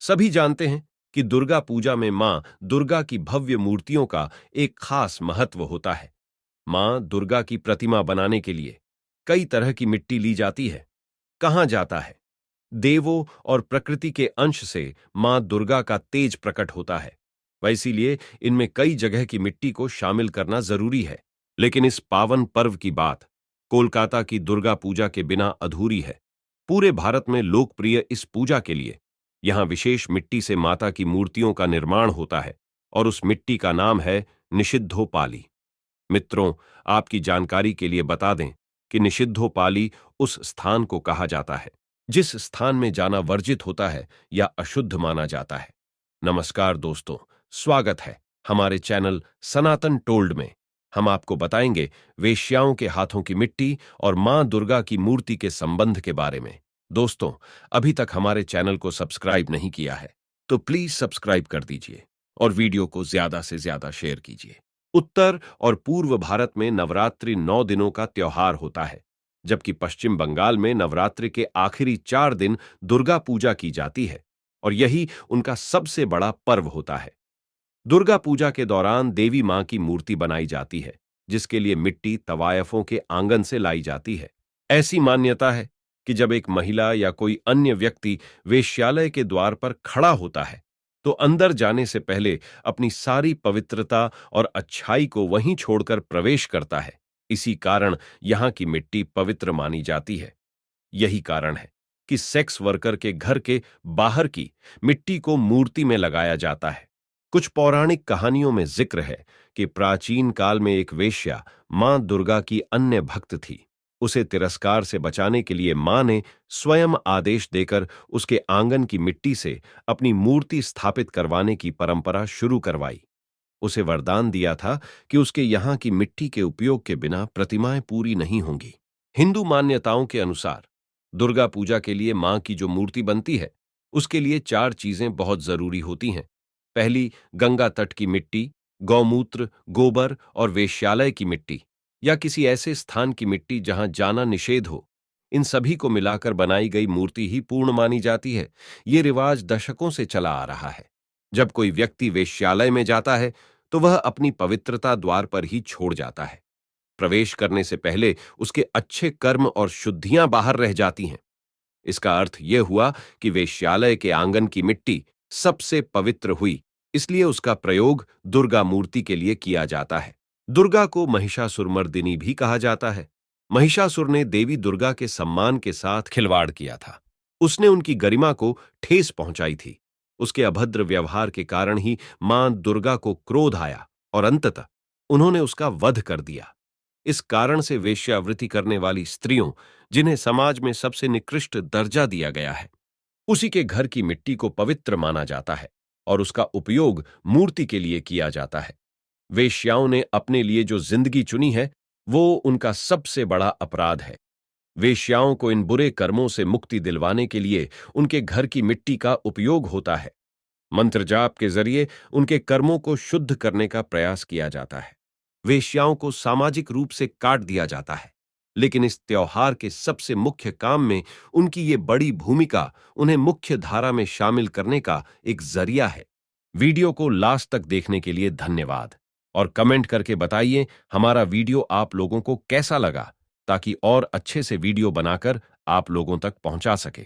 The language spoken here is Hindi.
सभी जानते हैं कि दुर्गा पूजा में मां दुर्गा की भव्य मूर्तियों का एक खास महत्व होता है। मां दुर्गा की प्रतिमा बनाने के लिए कई तरह की मिट्टी ली जाती है। कहा जाता है देवों और प्रकृति के अंश से मां दुर्गा का तेज प्रकट होता है। इसीलिए इनमें कई जगह की मिट्टी को शामिल करना जरूरी है। लेकिन इस पावन पर्व की बात कोलकाता की दुर्गा पूजा के बिना अधूरी है। पूरे भारत में लोकप्रिय इस पूजा के लिए यहां विशेष मिट्टी से माता की मूर्तियों का निर्माण होता है और उस मिट्टी का नाम है निषिद्धोपाली। मित्रों, आपकी जानकारी के लिए बता दें कि निषिद्धोपाली उस स्थान को कहा जाता है जिस स्थान में जाना वर्जित होता है या अशुद्ध माना जाता है। नमस्कार दोस्तों, स्वागत है हमारे चैनल सनातन टोल्ड में। हम आपको बताएंगे वेश्याओं के हाथों की मिट्टी और मां दुर्गा की मूर्ति के संबंध के बारे में। दोस्तों, अभी तक हमारे चैनल को सब्सक्राइब नहीं किया है तो प्लीज सब्सक्राइब कर दीजिए और वीडियो को ज्यादा से ज्यादा शेयर कीजिए। उत्तर और पूर्व भारत में नवरात्रि 9 दिनों का त्योहार होता है, जबकि पश्चिम बंगाल में नवरात्रि के आखिरी 4 दिन दुर्गा पूजा की जाती है और यही उनका सबसे बड़ा पर्व होता है। दुर्गा पूजा के दौरान देवी मां की मूर्ति बनाई जाती है, जिसके लिए मिट्टी तवायफों के आंगन से लाई जाती है। ऐसी मान्यता है कि जब एक महिला या कोई अन्य व्यक्ति वेश्यालय के द्वार पर खड़ा होता है, तो अंदर जाने से पहले अपनी सारी पवित्रता और अच्छाई को वहीं छोड़कर प्रवेश करता है। इसी कारण यहां की मिट्टी पवित्र मानी जाती है। यही कारण है कि सेक्स वर्कर के घर के बाहर की मिट्टी को मूर्ति में लगाया जाता है। कुछ पौराणिक कहानियों में जिक्र है कि प्राचीन काल में एक वेश्या मां दुर्गा की अन्य भक्त थी। उसे तिरस्कार से बचाने के लिए मां ने स्वयं आदेश देकर उसके आंगन की मिट्टी से अपनी मूर्ति स्थापित करवाने की परंपरा शुरू करवाई। उसे वरदान दिया था कि उसके यहां की मिट्टी के उपयोग के बिना प्रतिमाएं पूरी नहीं होंगी। हिंदू मान्यताओं के अनुसार दुर्गा पूजा के लिए मां की जो मूर्ति बनती है, उसके लिए 4 चीजें बहुत जरूरी होती हैं। पहली, गंगा तट की मिट्टी, गौमूत्र, गोबर और वेश्यालय की मिट्टी या किसी ऐसे स्थान की मिट्टी जहां जाना निषेध हो। इन सभी को मिलाकर बनाई गई मूर्ति ही पूर्ण मानी जाती है। ये रिवाज दशकों से चला आ रहा है। जब कोई व्यक्ति वेश्यालय में जाता है तो वह अपनी पवित्रता द्वार पर ही छोड़ जाता है। प्रवेश करने से पहले उसके अच्छे कर्म और शुद्धियां बाहर रह जाती हैं। इसका अर्थ यह हुआ कि वेश्यालय के आंगन की मिट्टी सबसे पवित्र हुई, इसलिए उसका प्रयोग दुर्गा मूर्ति के लिए किया जाता है। दुर्गा को महिषासुरमर्दिनी भी कहा जाता है। महिषासुर ने देवी दुर्गा के सम्मान के साथ खिलवाड़ किया था। उसने उनकी गरिमा को ठेस पहुंचाई थी। उसके अभद्र व्यवहार के कारण ही मां दुर्गा को क्रोध आया और अंततः उन्होंने उसका वध कर दिया। इस कारण से वेश्यावृत्ति करने वाली स्त्रियों, जिन्हें समाज में सबसे निकृष्ट दर्जा दिया गया है, उसी के घर की मिट्टी को पवित्र माना जाता है और उसका उपयोग मूर्ति के लिए किया जाता है। वेश्याओं ने अपने लिए जो जिंदगी चुनी है, वो उनका सबसे बड़ा अपराध है। वेश्याओं को इन बुरे कर्मों से मुक्ति दिलवाने के लिए उनके घर की मिट्टी का उपयोग होता है। मंत्र जाप के जरिए उनके कर्मों को शुद्ध करने का प्रयास किया जाता है। वेश्याओं को सामाजिक रूप से काट दिया जाता है, लेकिन इस त्योहार के सबसे मुख्य काम में उनकी ये बड़ी भूमिका उन्हें मुख्य धारा में शामिल करने का एक जरिया है। वीडियो को लास्ट तक देखने के लिए धन्यवाद और कमेंट करके बताइए हमारा वीडियो आप लोगों को कैसा लगा, ताकि और अच्छे से वीडियो बनाकर आप लोगों तक पहुंचा सके।